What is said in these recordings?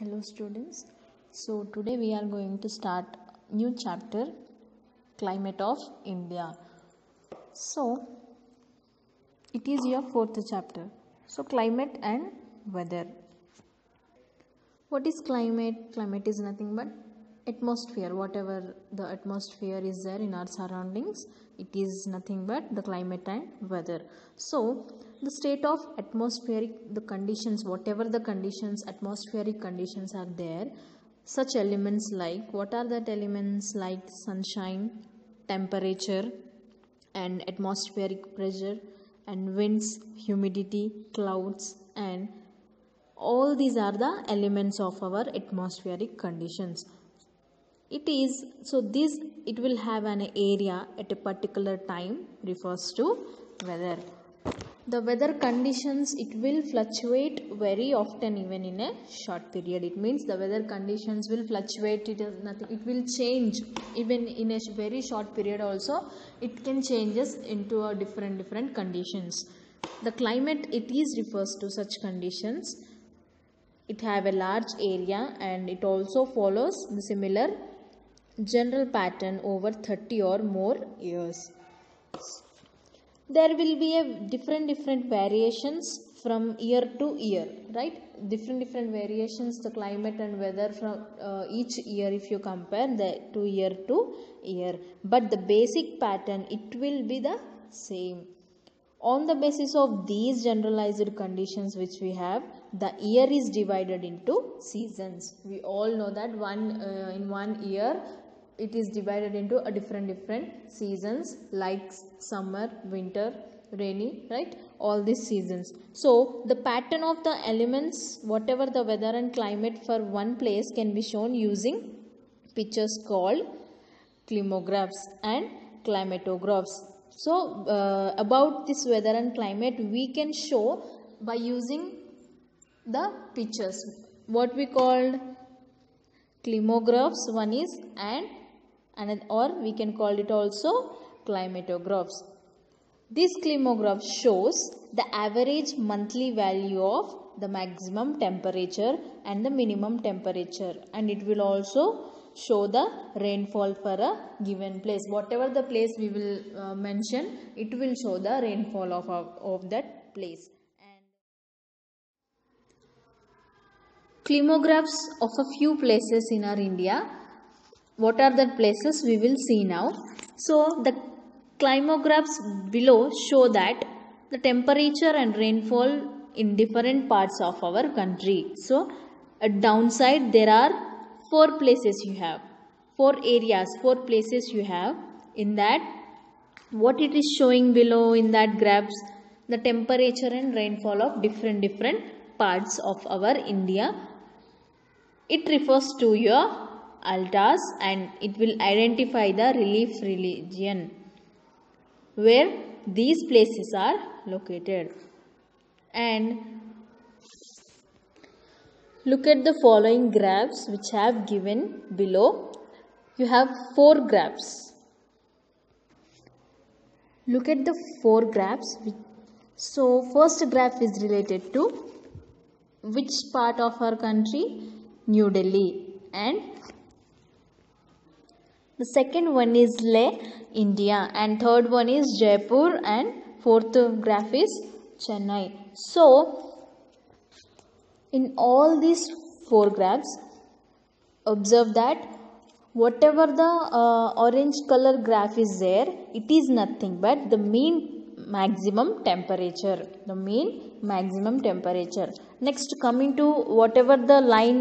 Hello students. So today we are going to start new chapter, Climate of India. So it is your fourth chapter. So climate and weather. What is climate? Climate is nothing but atmosphere. Whatever the atmosphere is there in our surroundings, it is nothing but the climate and weather. So the state of atmospheric, the conditions, whatever the conditions, atmospheric conditions are there, such elements like, what are that elements like sunshine, temperature and atmospheric pressure and winds, humidity, clouds, and all these are the elements of our atmospheric conditions. It is so this it will have an area at a particular time refers to weather. The weather conditions, it will fluctuate very often even in a short period. It means the weather conditions will fluctuate, it is nothing, it will change even in a very short period also. It can changes into a different conditions. The climate, it is refers to such conditions. It have a large area and it also follows the similar general pattern over 30 or more years. There will be a different variations from year to year, right? Different variations, the climate and weather from each year if you compare the year to year, but the basic pattern, it will be the same. On the basis of these generalized conditions which we have, the year is divided into seasons. We all know that in one year it is divided into a different seasons like summer, winter, rainy, right? All these seasons. So the pattern of the elements, whatever the weather and climate for one place, can be shown using pictures called climographs and climatographs. So about this weather and climate we can show by using the pictures. What we called climographs, one is, and another, or we can call it also climatographs. This climograph shows the average monthly value of the maximum temperature and the minimum temperature, and it will also show the rainfall for a given place. Whatever the place we will mention, it will show the rainfall of that place. And climographs of a few places in our India. What are the places we will see now? So the climographs below show that the temperature and rainfall in different parts of our country. So at downside there are four places you have, four places you have. In that, what it is showing below in that graphs, the temperature and rainfall of different parts of our India. It refers to your altas and it will identify the relief region where these places are located. And look at the following graphs which have given below. You have four graphs. Look at the four graphs. So first graph is related to which part of our country? New Delhi. And the second one is Leh, India, and third one is Jaipur, and fourth graph is Chennai. So in all these four graphs, observe that whatever the orange color graph is there, it is nothing but the mean maximum temperature. Next, coming to whatever the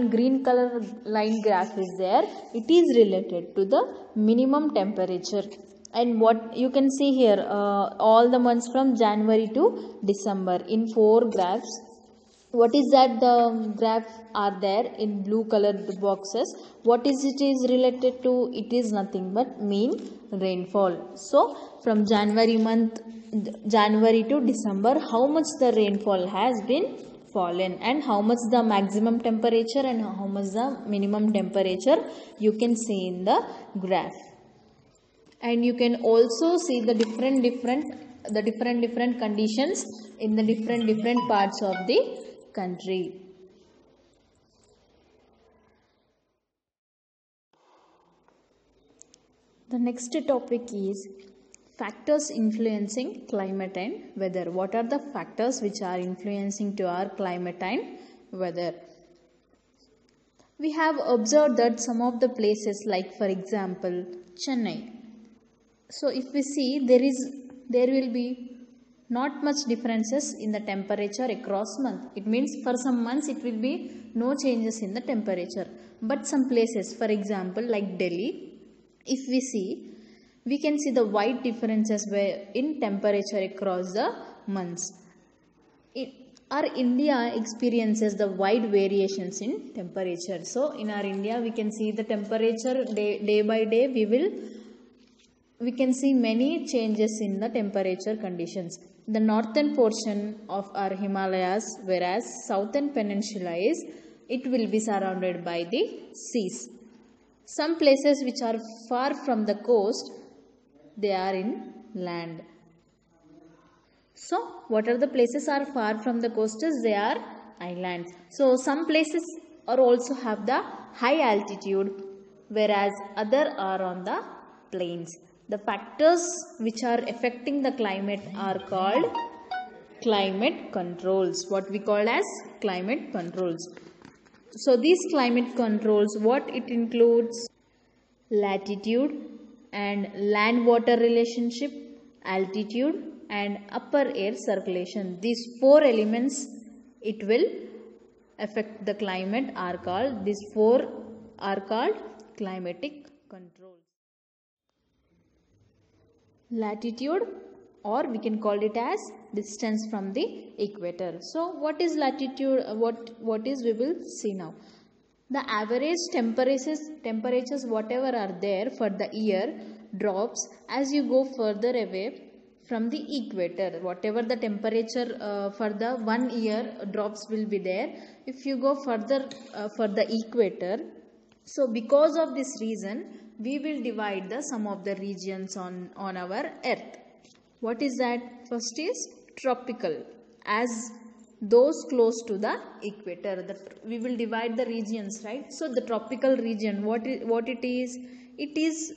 green color line graph is there, it is related to the minimum temperature. And what you can see here, all the months from January to December in four graphs. What is that the graph are there in blue colored boxes? What is it is related to? It is nothing but mean rainfall. So from January to December, how much the rainfall has been fallen and how much the maximum temperature and how much the minimum temperature, you can see in the graph. And you can also see the different conditions in the different parts of the country. The next topic is factors influencing climate and weather. What are the factors which are influencing to our climate and weather? We have observed that some of the places, like for example Chennai. So if we see, there will be not much differences in the temperature across month. It means for some months it will be no changes in the temperature. But some places, for example like Delhi, if we see, we can see the wide differences in temperature across the months. Our India experiences the wide variations in temperature. So in our India, we can see the temperature day by day. We can see many changes in the temperature conditions. The northern portion of our Himalayas, whereas southern peninsula it will be surrounded by the seas. Some places which are far from the coast, they are in land. So what are the places are far from the coasts? They are islands. So some places are also have the high altitude, whereas other are on the plains. The factors which are affecting the climate are called climate controls. What we call as climate controls. So these climate controls, what it includes? Latitude and land water relationship, altitude and upper air circulation. These four elements it will affect the climate are called, these four are called climatic controls. Latitude, or we can call it as distance from the equator. So what is latitude? What is, we will see now. The average temperatures whatever are there for the year drops as you go further away from the equator. Whatever the temperature for the 1 year drops will be there if you go further for the equator. So because of this reason, we will divide the some of the regions on our earth. What is that? First is tropical, as those close to the equator. We will divide the regions, right? So the tropical region, what it is? It is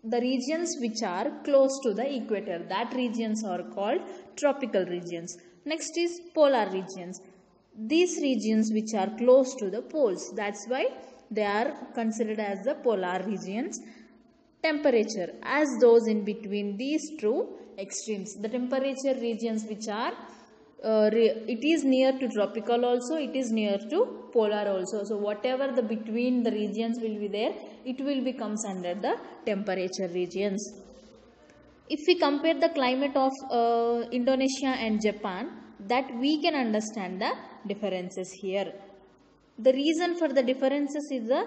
the regions which are close to the equator. That regions are called tropical regions. Next is polar regions. These regions which are close to the poles. That's why they are considered as the polar regions. Temperature, as those in between these two extremes. The temperature regions which are it is near to tropical also, it is near to polar also. So whatever the between the regions will be there, it will be comes under the temperature regions. If we compare the climate of Indonesia and Japan, that we can understand the differences here. The reason for the differences is the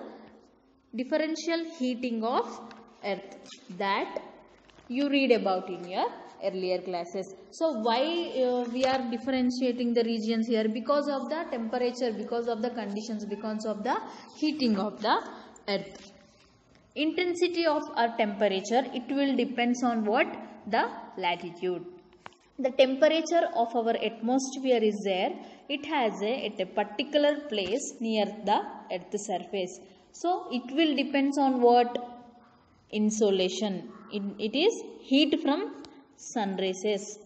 differential heating of earth that you read about in your earlier classes. So why we are differentiating the regions here? Because of the temperature, because of the conditions, because of the heating of the earth. Intensity of our temperature, it will depends on what? The latitude. The temperature of our atmosphere is there, it has at a particular place near the earth surface. So it will depends on what? Insolation. It is heat from sun rays.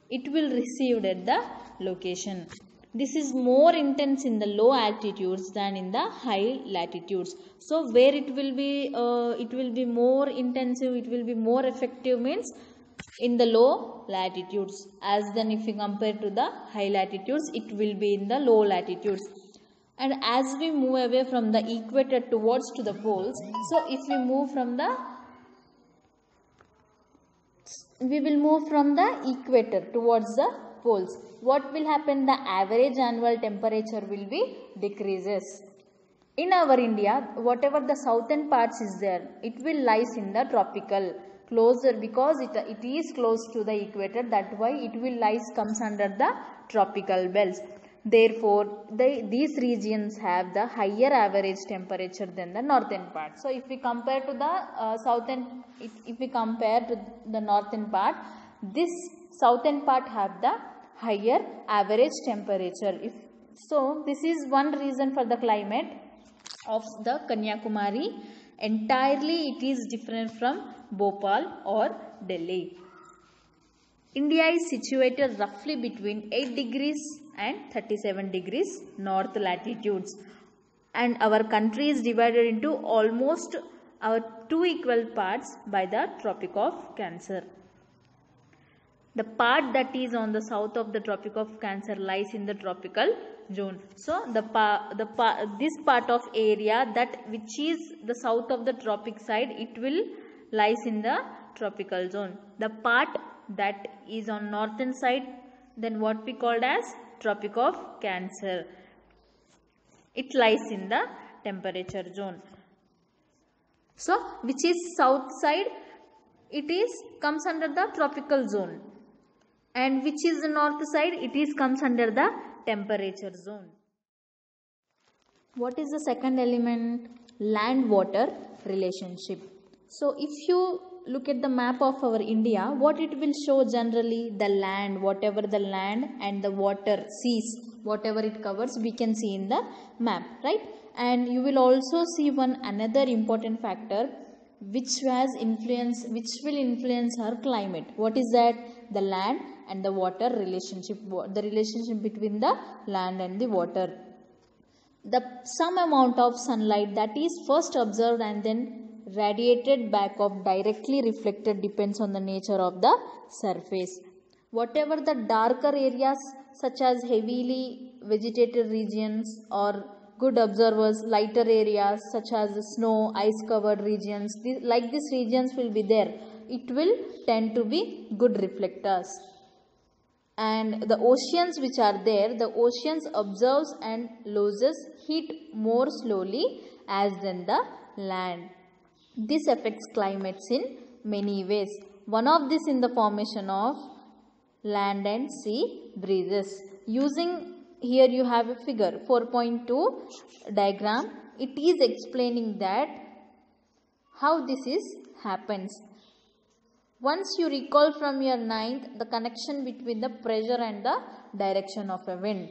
It will receive at the location. This is more intense in the low altitudes than in the high latitudes. So where it will be more intensive, it will be more effective means in the low latitudes. As then if we compare to the high latitudes, it will be in the low latitudes. And as we move away from the equator towards to the poles, so if we move from the equator towards the poles, what will happen? The average annual temperature will be decreases. In our India, whatever the southern parts is there, it will lies in the tropical closer, because it is close to the equator. That why it will lies comes under the tropical belts. Therefore, these regions have the higher average temperature than the northern part. So, if we compare to the if we compare to the northern part, this southern part have the higher average temperature. So, this is one reason for the climate of the Kanyakumari. Entirely, it is different from Bhopal or Delhi. India is situated roughly between 8 degrees and 37 degrees north latitudes, and our country is divided into almost two equal parts by the Tropic of Cancer. The part that is on the south of the Tropic of Cancer lies in the tropical zone. So this part of area that which is the south of the tropic side, it will lies in the tropical zone. The part that is on northern side, then what we called as Tropic of Cancer, it lies in the temperature zone. So which is south side, it is comes under the tropical zone, and which is the north side, it is comes under the temperature zone. What is the second element? Land water relationship. So if you look at the map of our India, what it will show generally? The land, whatever the land and the water, seas, whatever it covers, we can see in the map, right? And you will also see one another important factor which will influence our climate. What is that? The land and the water relationship, the relationship between the land and the water. Some amount of sunlight that is first observed and then radiated back of directly reflected depends on the nature of the surface. Whatever the darker areas such as heavily vegetated regions, or good observers, lighter areas such as snow, ice covered regions, like these regions will be there, it will tend to be good reflectors. And the oceans which are there, the oceans observes and loses heat more slowly as than the land. This affects climates in many ways. One of this in the formation of land and sea breezes. Using here you have a figure 4.2 diagram. It is explaining that how this happens. Once you recall from your 9th the connection between the pressure and the direction of a wind.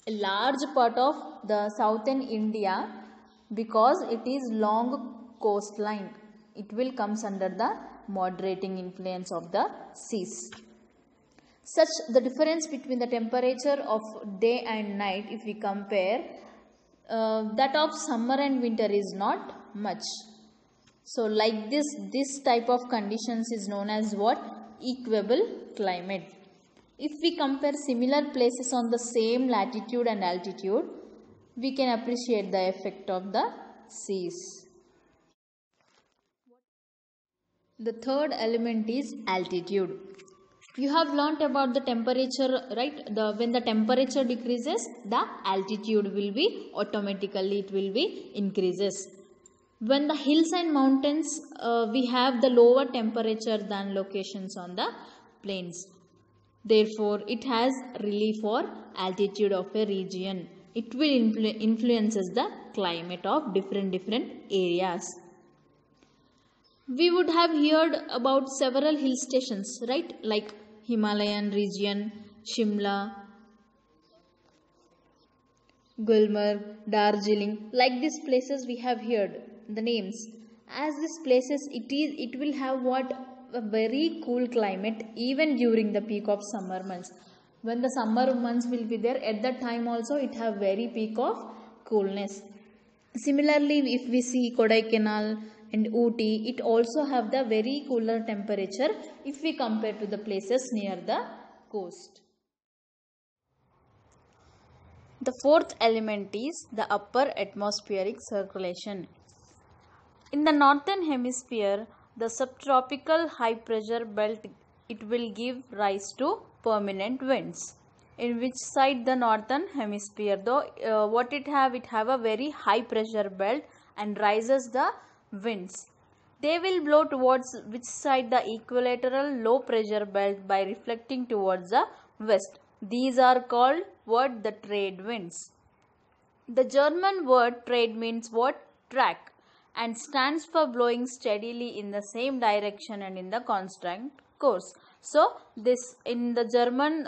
A large part of the southern India, because it is long coastline, it will comes under the moderating influence of the seas. Such the difference between the temperature of day and night, if we compare, that of summer and winter is not much. So like this type of conditions is known as what? Equable climate. If we compare similar places on the same latitude and altitude, we can appreciate the effect of the seas. The third element is altitude. You have learnt about the temperature, right? When the temperature decreases, the altitude will be automatically, it will be increases. When the hills and mountains, we have the lower temperature than locations on the plains. Therefore, it has relief or altitude of a region. It will influences the climate of different areas. We would have heard about several hill stations, right? Like Himalayan region, Shimla, Gulmarg, Darjeeling. Like these places we have heard the names. As these places, it will have what? A very cool climate even during the peak of summer months. When the summer months will be there, at that time also it have very peak of coolness. Similarly, if we see Kodaikanal and Ooty, it also have the very cooler temperature if we compare to the places near the coast. The fourth element is the upper atmospheric circulation. In the northern hemisphere, the subtropical high pressure belt, it will give rise to permanent winds. In which side the northern hemisphere, though what it have a very high pressure belt and rises the winds. They will blow towards which side? The equilateral low pressure belt by reflecting towards the west. These are called what? The trade winds. The German word trade means what? Track, and stands for blowing steadily in the same direction and in the constant course. So this in the German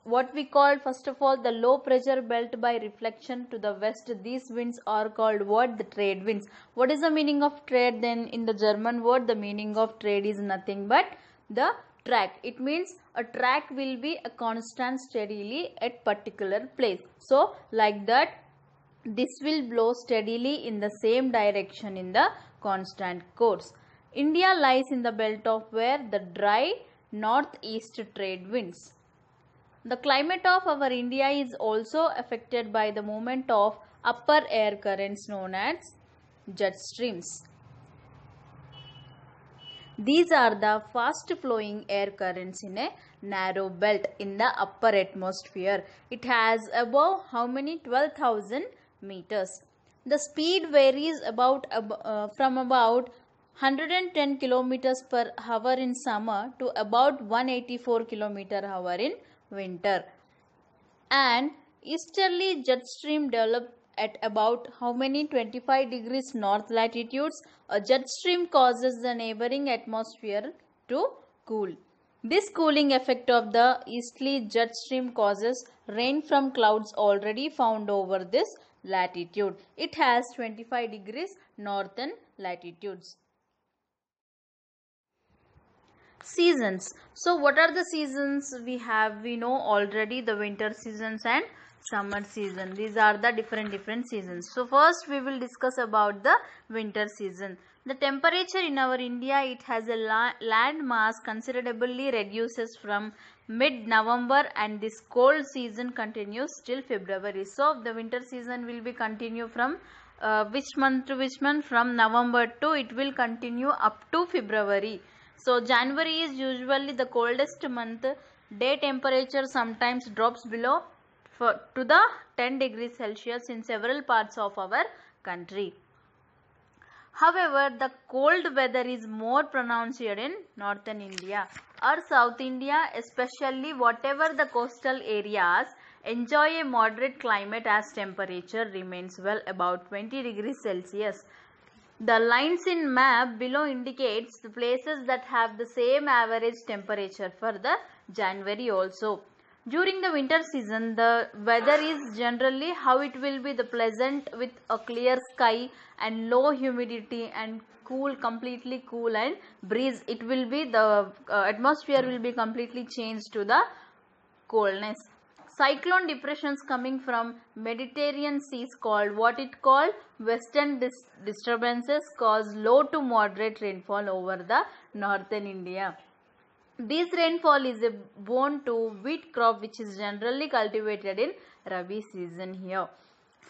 what we call, first of all, the low pressure belt by reflection to the west. These winds are called what? The trade winds. What is the meaning of trade then? In the German word, the meaning of trade is nothing but the track. It means a track will be a constant steadily at particular place. So like that, this will blow steadily in the same direction in the constant course. India lies in the belt of where? The dry northeast trade winds. The climate of our India is also affected by the movement of upper air currents known as jet streams. These are the fast flowing air currents in a narrow belt in the upper atmosphere. It has above how many? 12,000 meters. The speed varies from about 110 kilometers per hour in summer to about 184 kilometer per hour in winter. And easterly jet stream develop at about how many? 25 degrees north latitudes. A jet stream causes the neighboring atmosphere to cool. This cooling effect of the easterly jet stream causes rain from clouds already found over this latitude. It has 25 degrees northern latitudes. Seasons. So what are the seasons we have? We know already the winter seasons and summer season. These are the different seasons. So first we will discuss about the winter season. The temperature in our India, it has a land mass considerably reduces from mid-November, and this cold season continues till February. So the winter season will be continue from which month to which month? From November to it will continue up to February. So January is usually the coldest month. Day temperature sometimes drops below to the 10 degrees Celsius in several parts of our country. However, the cold weather is more pronounced here in northern India or South India, especially whatever the coastal areas enjoy a moderate climate as temperature remains well above 20 degrees Celsius. The lines in map below indicates the places that have the same average temperature for the January also. During the winter season, the weather is generally how it will be the pleasant with a clear sky and low humidity and cool, completely cool and breeze. It will be the atmosphere will be completely changed to the coldness. Cyclone depressions coming from Mediterranean seas called what it called western disturbances cause low to moderate rainfall over the northern India. This rainfall is a boon to wheat crop which is generally cultivated in Rabi season here.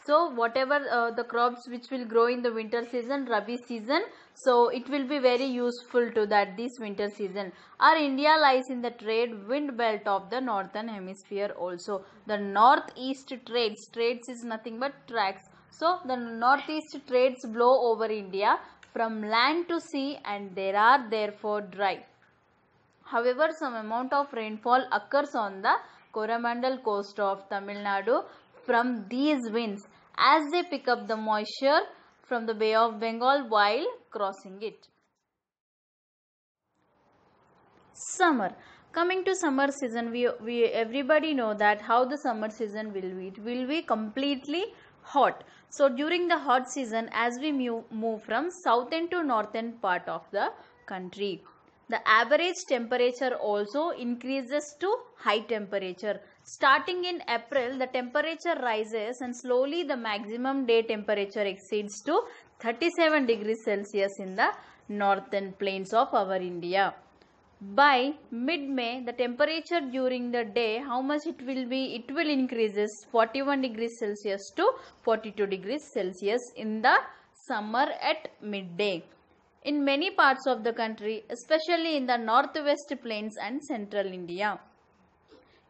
So whatever the crops which will grow in the winter season, Rabi season, so it will be very useful to that this winter season. Our India lies in the trade wind belt of the northern hemisphere also. The northeast trades is nothing but tracks. So the northeast trades blow over India from land to sea and they are therefore dry. However, some amount of rainfall occurs on the Coromandel coast of Tamil Nadu from these winds as they pick up the moisture from the Bay of Bengal while crossing it. Summer. Coming to summer season, we everybody know that how the summer season will be. It will be completely hot. So during the hot season, as we move from southern to northern part of the country, the average temperature also increases to high temperature. Starting in April, the temperature rises and slowly the maximum day temperature exceeds to 37 degrees Celsius in the northern plains of our India. By mid-May, the temperature during the day, how much it will be? It will increases 41 degrees Celsius to 42 degrees Celsius in the summer at midday. In many parts of the country, especially in the northwest plains and central India,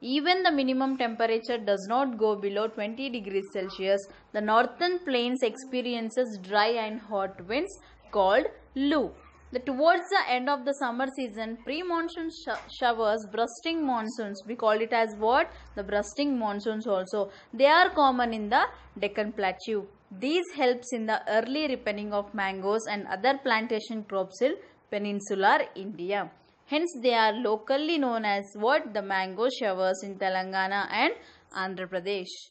even the minimum temperature does not go below 20 degrees Celsius. The northern plains experiences dry and hot winds called Lu. Towards the end of the summer season, pre-monsoon showers, bursting monsoons, we call it as what? The bursting monsoons also. They are common in the Deccan Plateau. These helps in the early ripening of mangoes and other plantation crops in peninsular India. Hence, they are locally known as what? The mango showers in Telangana and Andhra Pradesh.